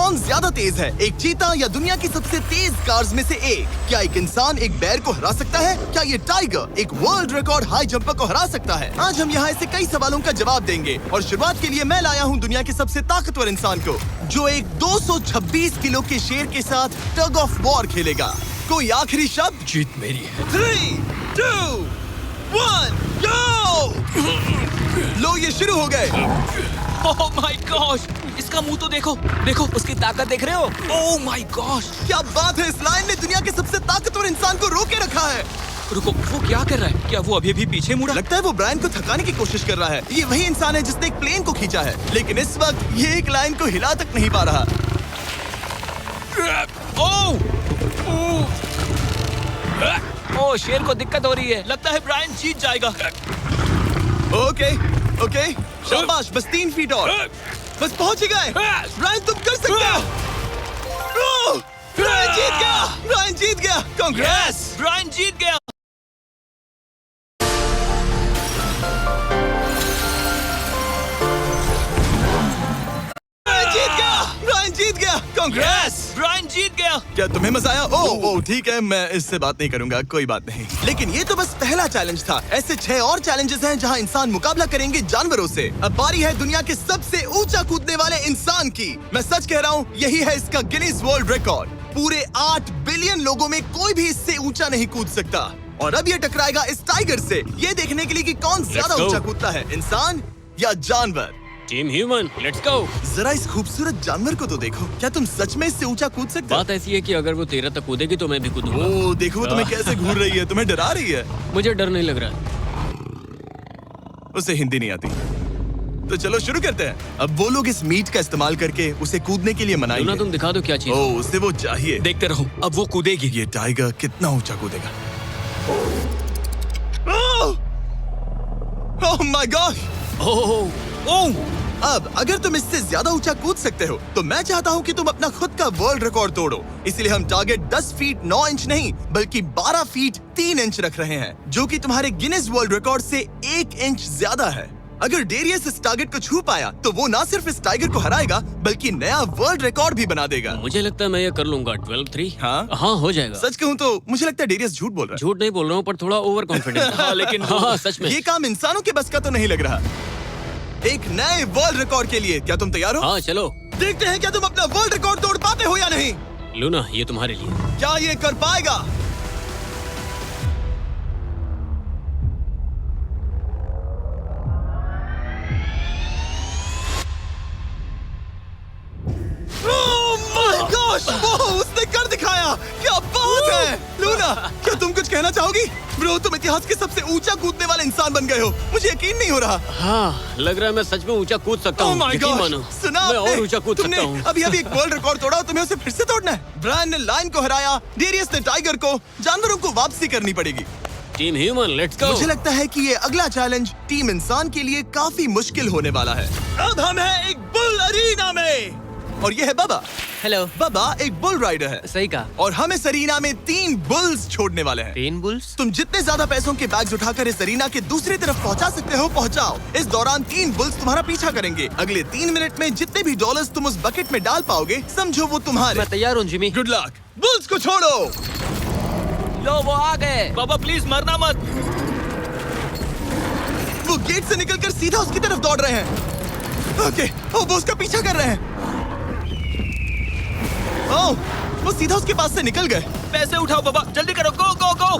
कौन ज्यादा तेज है, एक चीता या दुनिया की सबसे तेज कार्स में से एक? क्या एक इंसान एक बेर को हरा सकता है? क्या ये टाइगर एक वर्ल्ड रिकॉर्ड हाई जंपर को हरा सकता है? आज हम यहाँ ऐसे कई सवालों का जवाब देंगे और शुरुआत के लिए मैं लाया हूँ दुनिया के सबसे ताकतवर इंसान को, जो एक 226 किलो के शेर के साथ टग ऑफ वॉर खेलेगा। कोई आखिरी शब्द? जीत मेरी है। 3, 2, 1, go! लो ये शुरू हो गए। ओह माय गॉश, इसका मुंह तो देखो, देखो उसकी ताकत देख रहे हो? ओह माय गॉश, क्या बात है, इस लायन ने दुनिया के सबसे ताकतवर इंसान को रोके रखा है। रुको, वो क्या कर रहा है? क्या वो अभी भी पीछे मुड़ा? लगता है वो ब्रायन को थकाने की कोशिश कर रहा है। ये वही इंसान है जिसने एक प्लेन को खींचा है, लेकिन इस वक्त ये एक लायन को हिला तक नहीं पा रहा। ओह, शेर को दिक्कत हो रही है। लगता है ब्रायन जीत जाएगा। ओके, शाबाश, बस 3 फीट और, बस पहुंच ही गए। ब्रायन तुम कर सकते हो। ब्रायन जीत गया, ब्रायन जीत गया। कांग्रेस, ब्रायन जीत गया। ब्रायन जीत गया। कांग्रेस, ब्रायन जीत गया। क्या तुम्हें मजा आया? ओह ठीक है, मैं इससे बात नहीं करूंगा, कोई बात नहीं। लेकिन ये तो बस पहला चैलेंज था। ऐसे 6 और चैलेंजेस हैं जहां इंसान मुकाबला करेंगे जानवरों से। अब बारी है दुनिया के सबसे ऊंचा कूदने वाले इंसान की। मैं सच कह रहा हूँ, यही है इसका गिनीज वर्ल्ड रिकॉर्ड। पूरे 8 बिलियन लोगों में कोई भी इससे ऊंचा नहीं कूद सकता। और अब ये टकराएगा इस टाइगर से, ये देखने के लिए कि कौन ज्यादा ऊंचा कूदता है, इंसान या जानवर। Team human, let's go. जरा इस खूबसूरत जानवर को तो देखो, क्या तुम सच में इससे ऊंचा कूद सकते हो? बात ऐसी है कि अगर वो 13 तक कूदेगी तो मैं भी कूदूंगा। ओह देखो, तुम्हें कैसे घूर रही है, तुम्हें डरा रही है। मुझे डर नहीं लग रहा। उसे हिंदी नहीं आती, तो चलो शुरू करते हैं। अब वो लोग इस मीट का इस्तेमाल करके उसे कूदने के लिए मनाएंगे। तुम दिखा दो क्या चीज। ओह उसे वो चाहिए। देखते रहो, अब वो कूदेगी। ये टाइगर कितना ऊंचा कूदेगा। Oh my God. ओह, अब अगर तुम इससे ज्यादा ऊंचा कूद सकते हो तो मैं चाहता हूँ कि तुम अपना खुद का वर्ल्ड रिकॉर्ड तोड़ो। इसलिए हम टारगेट 10 फीट 9 इंच नहीं बल्कि 12 फीट 3 इंच रख रहे हैं, जो कि तुम्हारे गिनीज वर्ल्ड रिकॉर्ड से 1 इंच ज्यादा है। अगर डेरियस इस टारगेट को छू पाया तो वो ना सिर्फ इस टाइगर को हराएगा बल्कि नया वर्ल्ड रिकॉर्ड भी बना देगा। मुझे लगता है मैं ये कर लूंगा। 12-3। हाँ हो जाएगा। सच कहूँ तो मुझे लगता है डेरियस झूठ बोल रहा है। झूठ नहीं बोल रहा हूँ, पर थोड़ा ओवर कॉन्फिडेंस। हाँ लेकिन हाँ सच में ये काम इंसानों के बस का तो नहीं लग रहा। एक नए वर्ल्ड रिकॉर्ड के लिए क्या तुम तैयार हो? हाँ चलो देखते हैं क्या तुम अपना वर्ल्ड रिकॉर्ड तोड़ पाते हो या नहीं। लूना, ये तुम्हारे लिए। क्या ये कर पाएगा? उसने कर दिखाया, क्या बात है। लूना, क्या तुम कुछ कहना चाहोगी? ब्रो, तुम इतिहास के सबसे ऊंचा कूदने वाले इंसान बन गए हो। मुझे यकीन नहीं हो रहा। हाँ, लग रहा है मैं सच में ऊंचा कूद सकता हूँ। यकीन मानो। सुना मैं और ऊंचा कूद सकता हूँ। अभी एक वर्ल्ड रिकॉर्ड तोड़ा, तुम्हें उसे फिर से तोड़ना है। ब्रायन ने लायन को हराया, डेरियस ने टाइगर को, जानवरों को वापसी करनी पड़ेगी। Team human, let's go. मुझे लगता है कि ये अगला चैलेंज टीम इंसान के लिए काफी मुश्किल होने वाला है। अब हम हैं एक बुल अरीना में और ये है बाबा। हेलो। बाबा एक बुल राइडर है। सही कहा। और हम इस अरीना में 3 बुल्स छोड़ने वाले हैं। 3 बुल्स? तुम जितने ज्यादा पैसों के बैग्स उठाकर इस अरीना के दूसरी तरफ पहुंचा सकते हो पहुंचाओ। इस दौरान 3 बुल्स तुम्हारा पीछा करेंगे। अगले 3 मिनट में जितने भी डॉलर्स तुम उस बकेट में डाल पाओगे समझो वो तुम्हारे। मैं तैयार हूँ जिमी। Good luck. बुल्स को छोड़ो। लो वो आ गए। बाबा प्लीज मरना मत। वो गेट से निकलकर सीधा उसकी तरफ दौड़ रहे हैं। ओके, वो उसका पीछा कर रहे हैं। ओह, वो सीधा उसके पास से निकल गए। पैसे उठाओ बाबा, जल्दी करो, गो गो गो।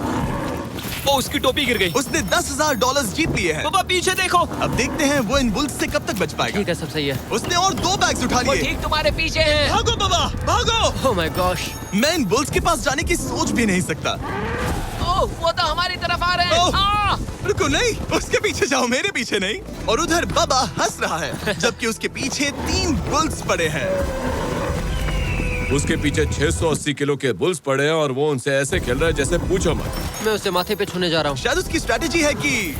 ओ, उसकी टोपी गिर गई। उसने 10,000 डॉलर्स जीत लिए हैं। बाबा पीछे देखो। अब देखते हैं वो इन बुल्स से कब तक बच पाएगा। ठीक है, सब सही है। उसने और 2 बैग्स उठा वो लिए। ठीक तुम्हारे पीछे है। भागो बाबा, भागो। Oh my gosh. मैं इन बुल्स के पास जाने की सोच भी नहीं सकता। ओह, वो तो हमारी तरफ आ रहे ओह, हैं। रुको, नहीं, उसके पीछे जाओ, मेरे पीछे नहीं। और उधर बाबा हंस रहा है जबकि उसके पीछे 3 बुल्स पड़े हैं। उसके पीछे 680 किलो के बुल्स पड़े हैं और वो उनसे ऐसे खेल रहा है जैसे पूछो मत। मैं उसे माथे पे छूने जा रहा हूँ। शायद उसकी स्ट्रेटेजी है कि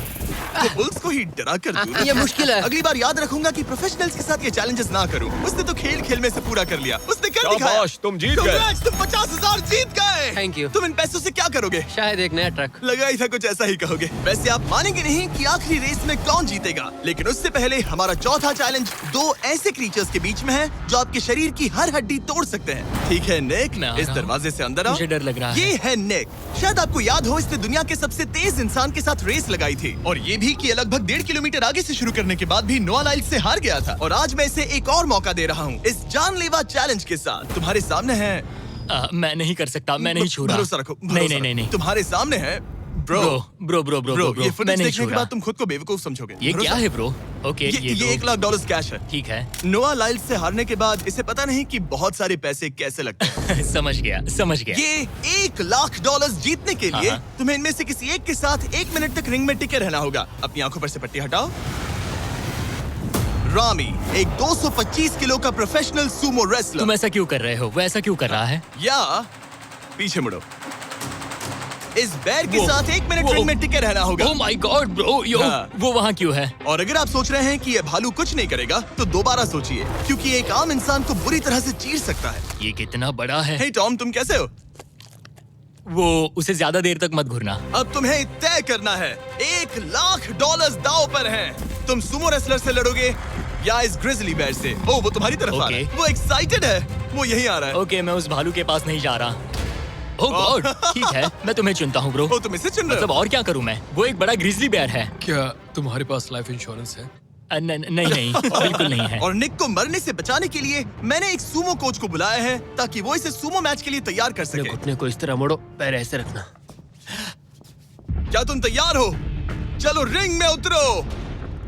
तो बुल्स को ही डरा कर दूं। ये मुश्किल है। अगली बार याद रखूंगा कि प्रोफेशनल्स के साथ ये चैलेंजेस ना करूं। उसने तो खेल खेल में से पूरा कर लिया। उसने कर दिखाया। शाबाश, तुम जीत गए। Congrats, तुम 50,000 जीत गए। Thank you. तुम इन पैसों से क्या करोगे? शायद एक नया ट्रक। लगा ही था कुछ ऐसा ही कहोगे। वैसे आप मानेंगे नहीं कि आखिरी रेस में कौन जीतेगा, लेकिन उससे पहले हमारा चौथा चैलेंज 2 ऐसे क्रीचर्स के बीच में है जो आपके शरीर की हर हड्डी तोड़ सकते हैं। ठीक है निक, मैं आ इस रहा हूं। दरवाजे से अंदर आओ। मुझे डर लग रहा है। ये है निक। शायद आपको याद हो, इसने दुनिया के सबसे तेज इंसान के साथ रेस लगाई थी, और ये भी कि लगभग 1.5 किलोमीटर आगे से शुरू करने के बाद भी नोआ लाइल्स से हार गया था। और आज मैं इसे एक और मौका दे रहा हूँ इस जानलेवा चैलेंज के साथ। तुम्हारे सामने है। मैं नहीं कर सकता, मैं नहीं छू रहा। भरोसा रखो। नहीं। तुम्हारे सामने है ब्रो। ब्रो, ये फुटेज मैं नहीं देखने छू के रहा। बाद तुम खुद को बेवकूफ समझोगे। ये क्या है ब्रो? ओके, ये तो- $1 लाख कैश है। ठीक है। नोआ लाइल्स से हारने के बाद इसे पता नहीं कि बहुत सारे पैसे कैसे लगते हैं। समझ गया। ये $1 लाख जीतने के लिए हाँ। तुम्हें इनमें से किसी एक के साथ 1 मिनट तक रिंग में टिके रहना होगा। अपनी आंखों पर से पट्टी हटाओ। रामी एक 225 किलो का प्रोफेशनल सूमो रेसलर। तुम ऐसा क्यों कर रहे हो? वो ऐसा क्यों कर रहा है? या पीछे मुड़ो। इस बैर के वो- साथ 1 मिनट वो- रिंग में टिके रहना होगा। ओह माय गॉड ब्रो, यो हाँ। वो वहाँ क्यों है? और अगर आप सोच रहे हैं कि ये भालू कुछ नहीं करेगा, तो दोबारा सोचिए, क्योंकि एक आम इंसान को बुरी तरह से चीर सकता है। ये कितना बड़ा है। हे टॉम, तुम कैसे हो? वो उसे ज्यादा देर तक मत घूरना। अब तुम्हें तय करना है। $1 लाख दांव पर हैं। तुम सुमो रेसलर से लड़ोगे या इस ग्रिजली बेयर से? ओ, वो तुम्हारी तरफ आ रहा है। Okay. वो एक्साइटेड है। वो यहीं आ रहा है। ओके, मैं उस भालू के पास नहीं जा रहा। ओह गॉड, ठीक है, मैं तुम्हें चुनता हूँ ब्रो। ओ, तुम इसे चुन रहे मतलब हो? और क्या करूँ मैं? वो एक बड़ा ग्रिजली बेयर है। क्या तुम्हारे पास लाइफ इंश्योरेंस है? नहीं, बिल्कुल नहीं है। और निक को मरने से बचाने के लिए मैंने एक सूमो कोच को बुलाया है, ताकि वो इसे सूमो मैच के लिए तैयार कर सके। घुटने को इस तरह मोड़ो, पैर ऐसे रखना। क्या तुम तैयार हो? चलो रिंग में उतरो।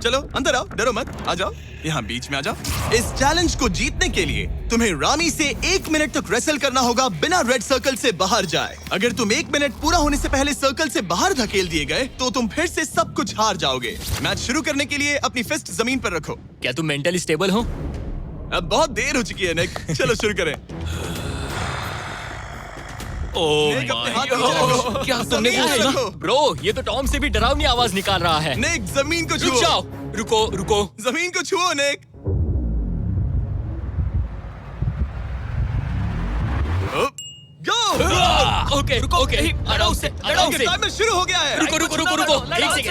चलो अंदर आओ, डरो मत, आ जाओ, यहाँ बीच में आ जाओ। इस चैलेंज को जीतने के लिए तुम्हें रामी से 1 मिनट तक रेसल करना होगा बिना रेड सर्कल से बाहर जाए। अगर तुम 1 मिनट पूरा होने से पहले सर्कल से बाहर धकेल दिए गए, तो तुम फिर से सब कुछ हार जाओगे। मैच शुरू करने के लिए अपनी फिस्ट जमीन पर रखो। क्या तुम मेंटली स्टेबल हो? अब बहुत देर हो चुकी है निक, चलो शुरू करें। ओह निक, अपने माय हाथ नीचे रखो। गॉड, क्या तुमने जमीन वो पे सुना? रखो। ब्रो, ये तो टॉम से भी डरावनी आवाज निकाल रहा है। निक, जमीन को रुक छुओ। जाओ, रुको। जमीन को छुओ निक। गो। ओके, आराम से। टाइमर शुरू हो गया है। रुको,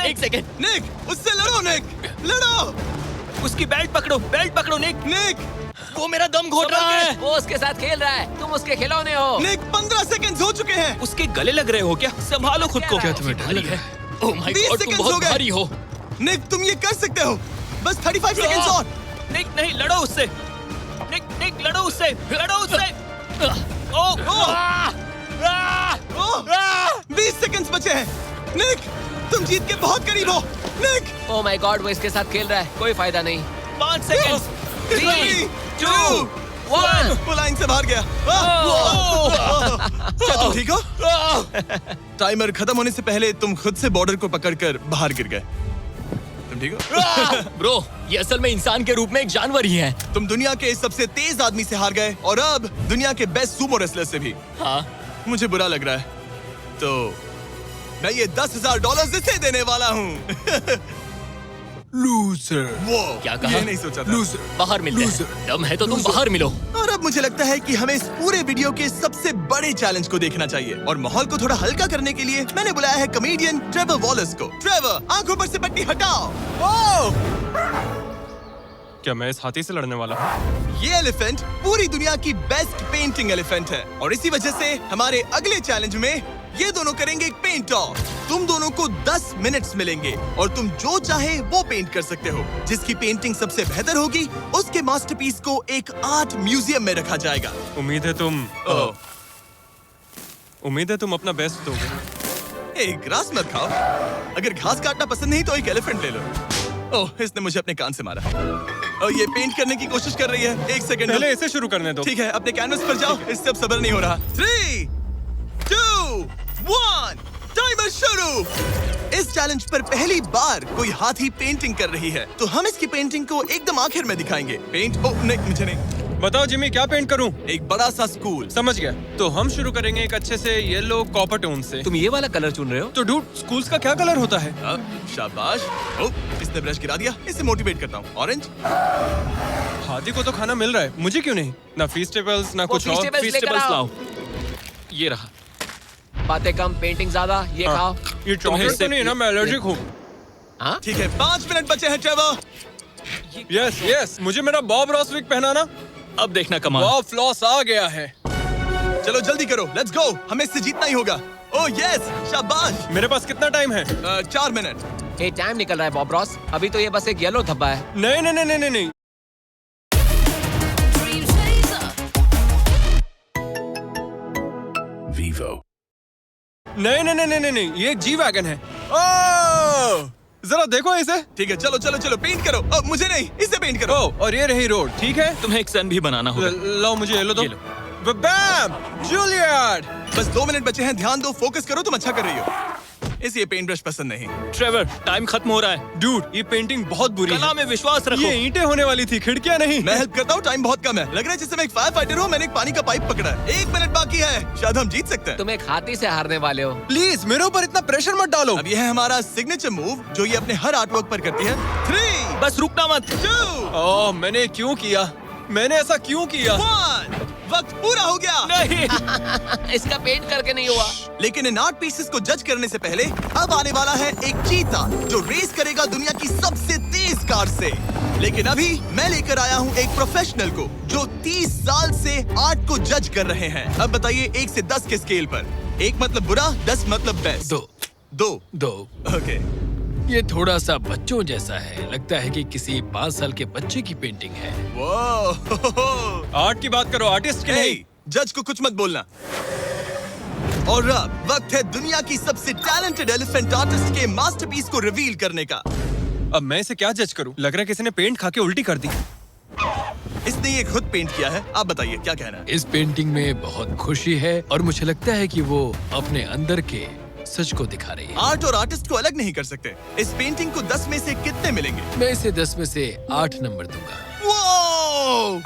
एक सेकंड। निक, उससे लड़ो निक, लड़ो। उसकी बेल्ट पकड़ो निक। निक, वो मेरा दम घोट रहा है। वो उसके साथ खेल रहा है, तुम उसके खिलौने हो। निक, 15 सेकंड्स हो चुके हैं। उसके गले लग रहे हो क्या? संभालो खुद को। क्या तुम्हें डर लग रहा है? ओह माय 20 गॉड, तुम सेकंड्स हो बहुत गए। भारी हो। निक, तुम ये कर सकते हो। बस 35 सेकंड्स और। निक, नहीं, लड़ो उससे। निक, लड़ो उससे। ओह, ओह, 20 सेकंड्स बचे हैं। निक, तुम जीत के बहुत करीब हो। निक, ओह माय गॉड, वो इसके साथ खेल रहा है, कोई फायदा नहीं। 5 सेकंड। 3, 2, 1। वो लाइन से बाहर गया। क्या तुम ठीक हो? टाइमर खत्म होने से पहले तुम खुद से बॉर्डर को पकड़कर बाहर गिर गए। तुम ठीक हो? ब्रो, ये असल में इंसान के रूप में एक जानवर ही है। तुम दुनिया के सबसे तेज आदमी से हार गए, और अब दुनिया के बेस्ट सूमो रेसलर से भी। हाँ, मुझे बुरा लग रहा है, तो मैं ये $10,000 इसे देने वाला हूँ। लूजर। वो क्या कहा? ये नहीं सोचा था। लूजर। बाहर मिलते Loser. हैं। दम है तो तुम बाहर मिलो। और अब मुझे लगता है कि हमें इस पूरे वीडियो के सबसे बड़े चैलेंज को देखना चाहिए, और माहौल को थोड़ा हल्का करने के लिए मैंने बुलाया है कॉमेडियन ट्रेवर वॉलस को। ट्रेवर, आंखों पर से पट्टी हटाओ। क्या मैं इस हाथी से लड़ने वाला हूँ? ये एलिफेंट पूरी दुनिया की बेस्ट पेंटिंग एलिफेंट है, और इसी वजह से हमारे अगले चैलेंज में ये दोनों करेंगे एक पेंट ऑफ। तुम दोनों को 10 मिनट्स मिलेंगे, और तुम जो चाहे वो पेंट कर सकते हो। जिसकी पेंटिंग सबसे बेहतर होगी, उसके मास्टरपीस को एक आर्ट म्यूजियम में रखा जाएगा। उम्मीद है तुम अपना बेस्ट दोगे। ग्रास मत खाओ। अगर घास काटना पसंद नहीं तो एक एलिफेंट ले लो। ओह, इसने मुझे अपने कान से मारा। और ये पेंट करने की कोशिश कर रही है। 1 सेकंड। पहले इसे शुरू करने दो। ठीक है, अपने कैनवस पर जाओ। इससे अब सब्र नहीं हो रहा। 3, 2, 1, टाइमर शुरू। इस चैलेंज पर पहली बार कोई हाथी पेंटिंग कर रही है, तो हम इसकी पेंटिंग को एकदम आखिर में दिखाएंगे। पेंट नहीं, मुझे नहीं। बताओ जिमी, क्या पेंट करूं? एक बड़ा सा स्कूल। समझ गया। तो हम शुरू करेंगे एक अच्छे से येलो कॉपर टोन से। तुम ये वाला कलर चुन रहे हो? तो डूड, स्कूल्स का क्या कलर होता है? शाबाश। इसने ब्रश गिरा दिया। इसे मोटिवेट करता हूँ। ऑरेंज। हाथी को तो खाना मिल रहा है, मुझे क्यों नहीं? ना फेस्टिवल्स ना कुछ और। Feastables लेकर आओ। लाओ। ये रहा। बातें कम, पेंटिंग ज्यादा। ये खाओ। ये चॉकलेट तो नहीं ना, मैं एलर्जिक हूँ। हाँ? ठीक है, 5 मिनट बचे हैं ट्रेवर। यस यस, मुझे मेरा बॉब रॉस विग पहनाना। अब देखना कमाल। वाह, फ्लॉस आ गया है। चलो जल्दी करो, लेट्स गो। हमें इससे जीतना ही होगा। ओह यस, शाबाश। मेरे पास कितना टाइम है? 4 मिनट। ये टाइम निकल रहा है बॉब रॉस। अभी तो ये बस एक येलो धब्बा है। नहीं नहीं नहीं नहीं नहीं। नहीं नहीं नहीं नहीं नहीं, ये एक जी वैगन है। ओह, जरा देखो इसे। ठीक है, चलो चलो चलो, पेंट करो। मुझे नहीं, इसे पेंट करो। ओह, और ये रही रोड, ठीक है। तुम्हें एक सन भी बनाना होगा। लाओ मुझे येलो दो। ये लो। बैम, जूलियट। बस 2 मिनट बचे हैं, ध्यान दो, फोकस करो। तुम अच्छा कर रही हो। इसे ये पेंट ब्रश पसंद नहीं। ट्रेवर, टाइम खत्म हो रहा है। डूड, ये पेंटिंग बहुत बुरी कला है। में विश्वास रखो। ये ईंटें होने वाली थी, खिड़कियां नहीं। मैं हेल्प करता हूँ, टाइम बहुत कम है। लग रहा है जैसे मैं एक फायर फाइटर हूँ। मैंने एक पानी का पाइप पकड़ा है। 1 मिनट बाकी है, शायद हम जीत सकते हैं। तुम एक हाथी से हारने वाले हो। प्लीज मेरे ऊपर इतना प्रेशर मत डालो। अब यह है हमारा सिग्नेचर मूव, जो ये अपने हर आर्टवर्क पर करती है। 3, बस रुकना मत। 2, ओह, मैंने क्यों किया? मैंने ऐसा क्यों किया? 1। वक्त पूरा हो गया। नहीं। इसका पेंट करके नहीं हुआ। लेकिन इन आर्ट पीसेस को जज करने से पहले अब आने वाला है एक चीता, जो रेस करेगा दुनिया की सबसे तेज कार से। लेकिन अभी मैं लेकर आया हूँ एक प्रोफेशनल को, जो 30 साल से आर्ट को जज कर रहे हैं। अब बताइए 1 से 10 के स्केल पर। 1 मतलब बुरा, 10 मतलब बेस्ट। 2 2। ओके। ये थोड़ा सा बच्चों जैसा है। लगता है कि किसी 5 साल के बच्चे की पेंटिंग है। वो आर्ट की बात करो, आर्टिस्ट की नहीं। जज को कुछ मत बोलना। और अब वक्त है दुनिया की सबसे टैलेंटेड एलिफेंट आर्टिस्ट के मास्टरपीस को रिवील करने का। अब मैं इसे क्या जज करूं? लग रहा है किसी ने पेंट खा के उल्टी कर दी। इसने ये खुद पेंट किया है। आप बताइए क्या कहना है? इस पेंटिंग में बहुत खुशी है और मुझे लगता है कि वो अपने अंदर के सच को दिखा रही है। आर्ट और आर्टिस्ट को अलग नहीं कर सकते। इस पेंटिंग को 10 में से कितने मिलेंगे? मैं इसे 10 में से 8 नंबर दूंगा। वो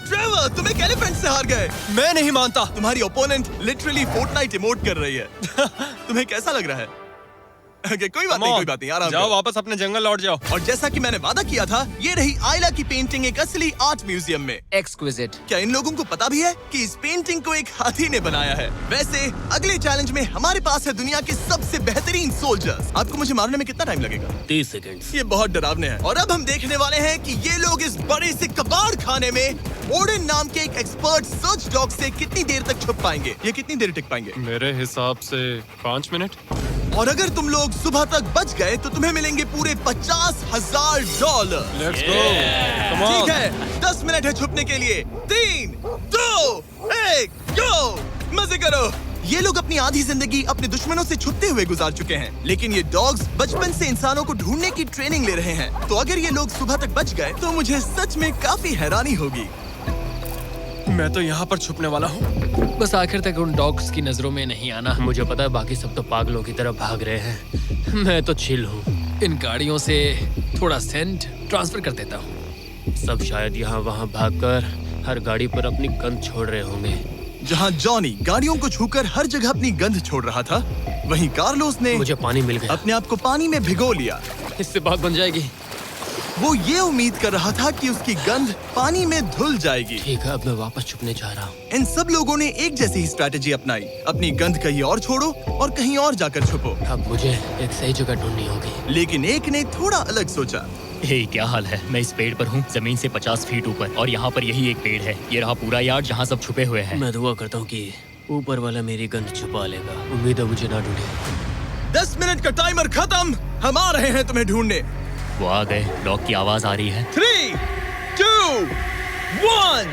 ट्रेवर, तुम एक एलिफेंट से हार गए। मैं नहीं मानता। तुम्हारी ओपोनेंट लिटरली फोर्टनाइट इमोट कर रही है। तुम्हें कैसा लग रहा है? Okay, कोई बात नहीं, आराम जाओ, करो। वापस अपने जंगल लौट जाओ। और जैसा कि मैंने वादा किया था, ये रही आयला की पेंटिंग एक असली आर्ट म्यूजियम में। एक्सक्विजिट। क्या इन लोगों को पता भी है कि इस पेंटिंग को एक हाथी ने बनाया है? वैसे अगले चैलेंज में हमारे पास है दुनिया के सबसे बेहतरीन सोल्जर्स। आपको मुझे मारने में कितना टाइम लगेगा? 30 सेकंड। ये बहुत डरावने हैं। और अब हम देखने वाले हैं कि ये लोग इस बड़े से कबाड़ खाने में ओडिन नाम के एक एक्सपर्ट सर्च डॉग से कितनी देर तक छुप पाएंगे। ये कितनी देर टिक पाएंगे? मेरे हिसाब से 5 मिनट। और अगर तुम लोग सुबह तक बच गए तो तुम्हें मिलेंगे पूरे $50,000। Let's go, come on. ठीक है, 10 मिनट है छुपने के लिए। 3, 2, 1, गो। मजे करो। ये लोग अपनी आधी जिंदगी अपने दुश्मनों से छुपते हुए गुजार चुके हैं, लेकिन ये डॉग्स बचपन से इंसानों को ढूंढने की ट्रेनिंग ले रहे हैं। तो अगर ये लोग सुबह तक बच गए तो मुझे सच में काफी हैरानी होगी। मैं तो यहाँ पर छुपने वाला हूँ। बस आखिर तक उन डॉग्स की नजरों में नहीं आना। मुझे पता है बाकी सब तो पागलों की तरफ भाग रहे हैं। मैं तो चिल हूँ। इन गाड़ियों से थोड़ा सेंट ट्रांसफर कर देता हूँ। सब शायद यहाँ वहाँ भागकर हर गाड़ी पर अपनी गंध छोड़ रहे होंगे। जहाँ जॉनी गाड़ियों को छूकर हर जगह अपनी गंध छोड़ रहा था, वहीं कार्लोस ने मुझे पानी मिल गया। अपने आप को पानी में भिगो लिया। इससे बात बन जाएगी। वो ये उम्मीद कर रहा था कि उसकी गंध पानी में धुल जाएगी। ठीक है, अब मैं वापस छुपने जा रहा हूँ। इन सब लोगों ने एक जैसी ही स्ट्रैटेजी अपनाई। अपनी गंध कहीं और छोड़ो और कहीं और जाकर छुपो। अब मुझे एक सही जगह ढूंढनी होगी। लेकिन एक ने थोड़ा अलग सोचा। हे, क्या हाल है? मैं इस पेड़ पर हूँ, जमीन से 50 फीट ऊपर, और यहाँ पर यही एक पेड़ है। ये रहा पूरा यार्ड जहाँ सब छुपे हुए हैं। मैं दुआ करता हूँ कि ऊपर वाला मेरी गंध छुपा लेगा। उम्मीद है मुझे ना ढूंढे। 10 मिनट का टाइमर खत्म। हम आ रहे हैं तुम्हें ढूंढने। वो आ गए। डॉग की आवाज आ रही है। 3, 2, 1,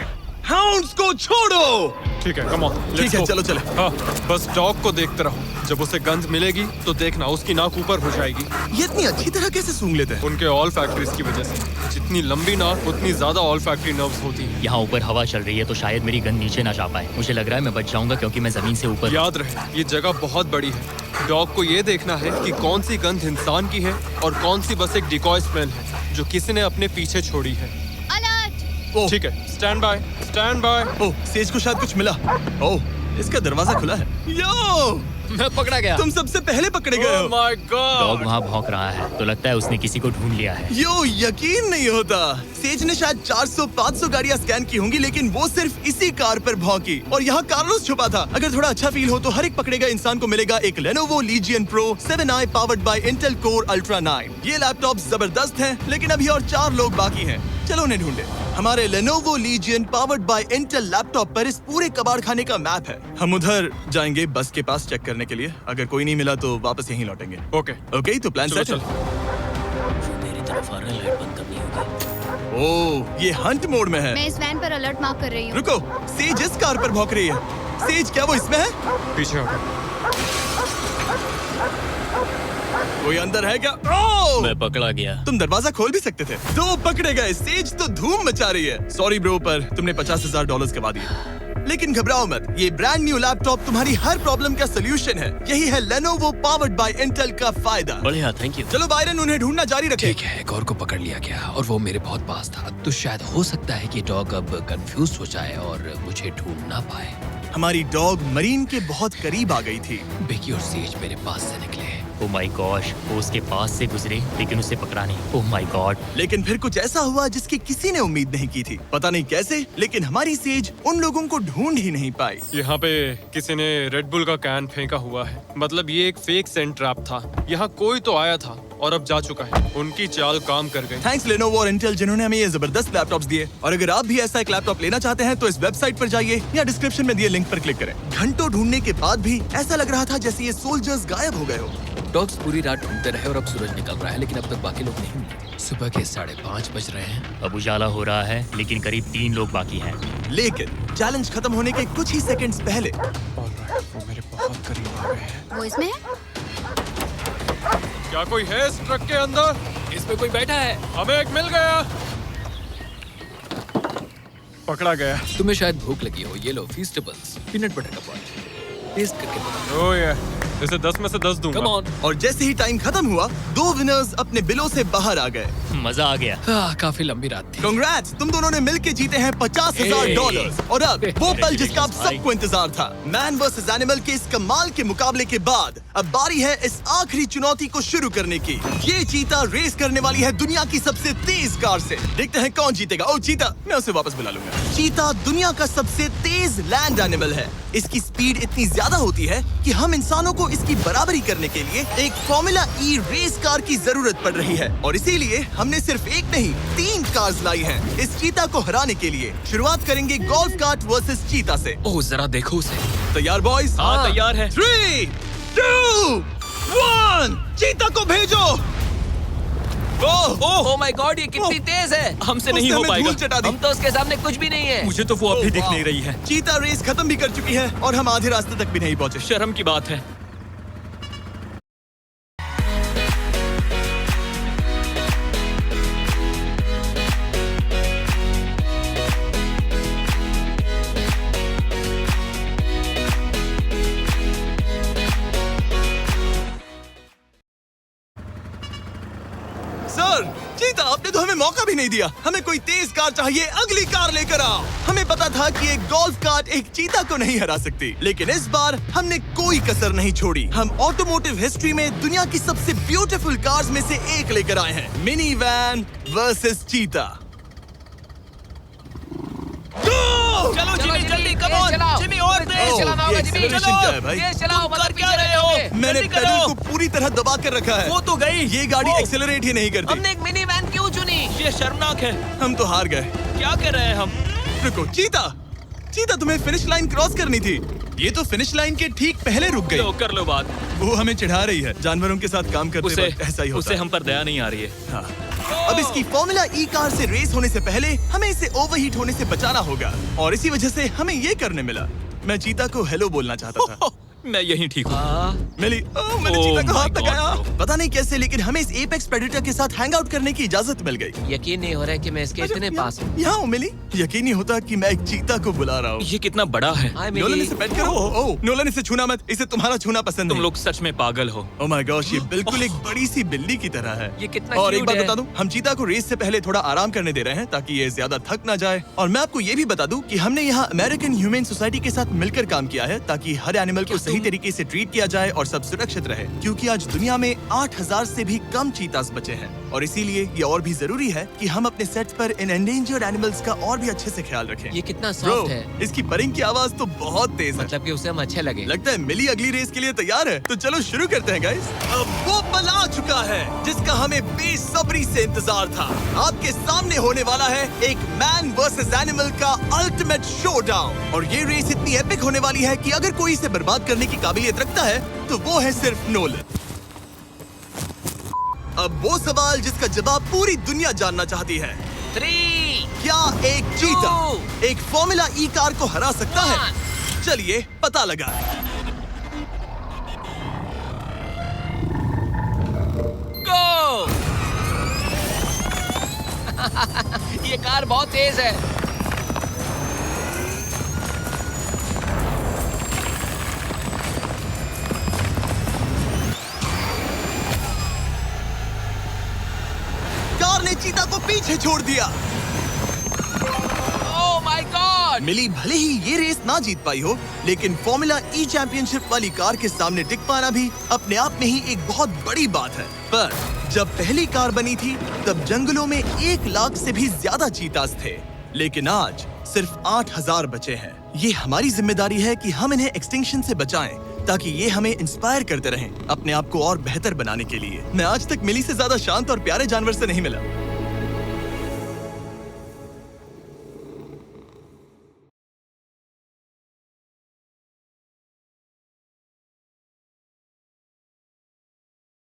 हाउंड्स को छोड़ो। ठीक है, कम ऑन। ठीक है, चलो चले। हाँ, बस डॉग को देखते रहो। जब उसे गंध मिलेगी तो देखना उसकी नाक ऊपर हो जाएगी। ये इतनी अच्छी तरह कैसे सूंघ लेते हैं? उनके ऑल फैक्ट्रीज की वजह से। जितनी लंबी नाक उतनी ज्यादा ऑल फैक्ट्री नर्व्स होती हैं। यहाँ ऊपर हवा चल रही है तो शायद मेरी गन नीचे ना जा पाए। मुझे लग रहा है मैं बच जाऊंगा क्योंकि मैं जमीन से ऊपर। याद रहे ये जगह बहुत बड़ी है। डॉग को ये देखना है कि कौन सी गंध इंसान की है और कौन सी बस एक डिकॉय स्मेल है जो किसी ने अपने पीछे छोड़ी है। ओह, ठीक है, stand by, stand by. Oh, says को शायद कुछ मिला। ओह, इसका दरवाजा खुला है। यो, मैं पकड़ा गया। तुम सबसे पहले पकड़े गए Oh हो। my dog God! वहाँ भौंक रहा है तो लगता है उसने किसी को ढूंढ लिया है। यो, यकीन नहीं होता। सेज ने शायद 400-500 गाड़ियां स्कैन की होंगी लेकिन वो सिर्फ इसी कार पर भौंकी और यहाँ कार्लोस छुपा था। अगर थोड़ा अच्छा फील हो तो हर एक पकड़े गए इंसान को मिलेगा एक Lenovo Legion Pro 7i powered by Intel Core Ultra 9। ये लैपटॉप जबरदस्त हैं, लेकिन अभी और 4 लोग बाकी हैं। चलो उन्हें ढूंढे। हमारे Lenovo Legion powered by Intel laptop पर इस पूरे कबाड़ खाने का मैप है। हम उधर जाएंगे बस के पास चेक करने के लिए। अगर कोई नहीं मिला तो वापस यहीं लौटेंगे। ओके, ओके, तो प्लान चलो सेट है। वो मेरी तरफ आ रहा है, लाइट बंद करनी होगी। ओह, ये हंट मोड में है। मैं इस वैन पर अलर्ट मार्क कर रही हूँ। रुको, सेज इस कार पर भौंक रही है। सेज, क्या वो इसमें है? पीछे हटो। कोई अंदर है क्या? ओह! मैं पकड़ा गया। तुम दरवाजा खोल भी सकते थे। 2 पकड़े गए। सेज तो धूम मचा रही है। सॉरी ब्रो, पर तुमने $50,000 कमा दिए। लेकिन घबराओ मत, ये ब्रांड न्यू लैपटॉप तुम्हारी हर प्रॉब्लम का सोल्यूशन है। यही है Lenovo powered by Intel का फायदा। बढ़िया, थैंक यू। चलो बायरन, उन्हें ढूंढना जारी रखें। ठीक है, एक और को पकड़ लिया गया और वो मेरे बहुत पास था। तो शायद हो सकता है कि डॉग अब कंफ्यूज हो जाए और मुझे ढूंढ ना पाए। हमारी डॉग मरीन के बहुत करीब आ गई थी। बेकी और सेज मेरे पास से निकले। ओह माय गॉश, वो उसके पास से गुजरे लेकिन उसे पकड़ा नहीं। Oh my God. लेकिन फिर कुछ ऐसा हुआ जिसकी किसी ने उम्मीद नहीं की थी। पता नहीं कैसे, लेकिन हमारी सेज उन लोगों को ढूंढ ही नहीं पाई। यहाँ पे किसी ने रेड बुल का कैन फेंका हुआ है। मतलब ये एक फेक सेंट ट्रैप था। यहाँ कोई तो आया था और अब जा चुका है। उनकी चाल काम कर गई। थैंक्स Lenovo और Intel जिन्होंने हमें ये जबरदस्त लैपटॉप्स दिए। और अगर आप भी ऐसा एक लैपटॉप लेना चाहते हैं तो इस वेबसाइट पर जाइए या डिस्क्रिप्शन में दिए लिंक पर क्लिक करें। घंटों ढूंढने के बाद भी ऐसा लग रहा था जैसे ये सोल्जर्स गायब हो गए हो। डॉग्स पूरी रात ढूंढते रहे और अब सूरज निकल रहा है, लेकिन अब तक बाकी लोग नहीं मिले। सुबह के 5:30 बज रहे हैं। अब उजाला हो रहा है लेकिन करीब 3 लोग बाकी हैं। लेकिन चैलेंज खत्म होने के कुछ ही सेकंड्स पहले ऑलराइट, वो मेरे बहुत करीब आ गए हैं। वो इसमें है? क्या कोई है इस ट्रक के अंदर? इसमें कोई बैठा है। हमें एक मिल गया। पकड़ा गया। तुम्हें शायद भूख लगी हो। ये लो फीस्टेबल्स, पीनट बटर का बॉल। टेस्ट करके बताओ। ओह ये, इसे 10 में से 10 दूंगा। Come on. और जैसे ही टाइम खत्म हुआ 2 विनर्स अपने बिलों से बाहर आ गए। मजा आ गया। काफी लंबी रात थी। कांग्रेट्स, तुम दोनों ने मिलके जीते हैं $50,000। और अब वो पल जिसका आप सबको इंतजार था। मैन वर्सेस एनिमल के इस कमाल के मुकाबले के बाद अब बारी है इस आखिरी चुनौती को शुरू करने की। ये चीता रेस करने वाली है दुनिया की सबसे तेज कार से। देखते हैं कौन जीतेगा। ओ चीता, मैं उसे वापस बुला लूंगा। चीता दुनिया का सबसे तेज लैंड एनिमल है। इसकी स्पीड इतनी ज्यादा होती है कि हम इंसानों को इसकी बराबरी करने के लिए एक फॉर्मूला ई रेस कार की जरूरत पड़ रही है। और इसीलिए हमने सिर्फ एक नहीं 3 कार्स लाई हैं इस चीता को हराने के लिए। शुरुआत करेंगे गोल्फ कार्ट वर्सेस चीता से। ओह जरा देखो उसे। तैयार बॉयज? हाँ, तैयार है। 3, 2, 1, चीता को भेजो। ओह माय गॉड, ये कितनी तेज है। हमसे नहीं हो पाएगा। चटा दी। हम तो उसके सामने कुछ भी नहीं है। मुझे तो वो अभी दिख वाह। नहीं रही है। चीता रेस खत्म भी कर चुकी है और हम आधे रास्ते तक भी नहीं पहुंचे। शर्म की बात है। सर, चीता आपने तो हमें मौका भी नहीं दिया। हमें कोई तेज कार चाहिए, अगली कार लेकर आओ। हमें पता था कि एक गोल्फ कार्ट एक चीता को नहीं हरा सकती, लेकिन इस बार हमने कोई कसर नहीं छोड़ी। हम ऑटोमोटिव हिस्ट्री में दुनिया की सबसे ब्यूटीफुल कार्स में से एक लेकर आए हैं। मिनी वैन वर्सेस चीता। चलो जिमी, जल्दी कम ऑन जिमी, और तेज चलाना होगा जिमी। acceleration क्या है भाई? तेज चलाओ, मगर क्या रहे हो? मैंने जल्दी पेडल करो। को पूरी तरह दबा कर रखा है। वो तो गई। ये गाड़ी एक्सेलरेट ही नहीं करती। हमने एक मिनी वैन क्यों चुनी? ये शर्मनाक है। हम तो हार गए। क्या कर रहे हैं हम? रुको चीता, चीता तुम्हें फिनिश लाइन क्रॉस करनी थी। ये तो फिनिश लाइन के ठीक पहले रुक गई। लो कर लो बात। वो हमें चिढ़ा रही है। जानवरों के साथ काम करते उसे वक्त ऐसा ही होता उसे है। हम पर दया नहीं आ रही है। हाँ। अब इसकी फॉर्मूला ई कार से रेस होने से पहले हमें इसे ओवरहीट होने से बचाना होगा और इसी वजह से हमें ये करने मिला। मैं चीता को हेलो बोलना चाहता था। मैं यहीं ठीक हूँ। मिली, मैंने Oh चीता को my हाथ God, लगाया। bro. पता नहीं कैसे, लेकिन हमें इस एपेक्स प्रेडेटर के साथ हैंग आउट करने की इजाजत मिल गई। यकीन नहीं हो रहा है कि मैं इसके इतने पास हूँ। यहाँ हूँ मिली, यकीन नहीं होता कि मैं एक चीता को बुला रहा हूँ। ये कितना बड़ा है। हाय नोलन मिली। इसे पेट करो। ओह, नोलन इसे छूना मत, इसे तुम्हारा छूना पसंद तुम नहीं। लोग सच में पागल हो। ओह माय गॉश, ये बिल्कुल एक बड़ी सी बिल्ली की तरह है। ये कितना और एक cute बात है। बता दूं, हम चीता को रेस से पहले थोड़ा आराम करने दे रहे हैं ताकि ये ज्यादा थक ना जाए। और मैं आपको ये भी बता दूं कि हमने यहाँ अमेरिकन ह्यूमन सोसाइटी के साथ मिलकर काम किया है ताकि हर एनिमल को सही तरीके से ट्रीट किया जाए और सब सुरक्षित रहे, क्योंकि आज दुनिया में 8000 से भी कम चीतास बचे हैं और इसीलिए ये और भी जरूरी है कि हम अपने सेट्स पर इन एंडेंजर्ड एनिमल्स का और भी अच्छे से ख्याल रखें। ये कितना ब्रो, सॉफ्ट है। इसकी परिंग की आवाज तो बहुत तेज है। मतलब कि उसे हम अच्छे लगे। लगता है मिली अगली रेस के लिए तैयार है, तो चलो शुरू करते हैं गाइस। अब वो पल आ चुका है जिसका हमें बेसब्री से इंतजार था। आपके सामने होने वाला है एक मैन वर्सेस एनिमल का अल्टीमेट शोडाउन। और ये रेस इतनी एपिक होने वाली है कि अगर कोई इसे बर्बाद करने की काबिलियत रखता है तो वो है सिर्फ नोलन। अब वो सवाल जिसका जवाब पूरी दुनिया जानना चाहती है, 3, क्या एक चीता एक फॉर्मूला ई कार को हरा सकता है? चलिए पता लगा। गो। ये कार बहुत तेज है। कार ने चीता को पीछे छोड़ दिया। Oh my God. मिली भले ही ये रेस ना जीत पाई हो, लेकिन फॉर्मूला ई चैंपियनशिप वाली कार के सामने टिक पाना भी अपने आप में ही एक बहुत बड़ी बात है। पर जब पहली कार बनी थी तब जंगलों में 1 लाख से भी ज्यादा चीतास थे, लेकिन आज सिर्फ 8000 बचे हैं। ये हमारी जिम्मेदारी है कि हम इन्हें एक्सटिंक्शन से बचाएं ताकि ये हमें इंस्पायर करते रहें अपने आप को और बेहतर बनाने के लिए। मैं आज तक मिली से ज्यादा शांत और प्यारे जानवर से नहीं मिला।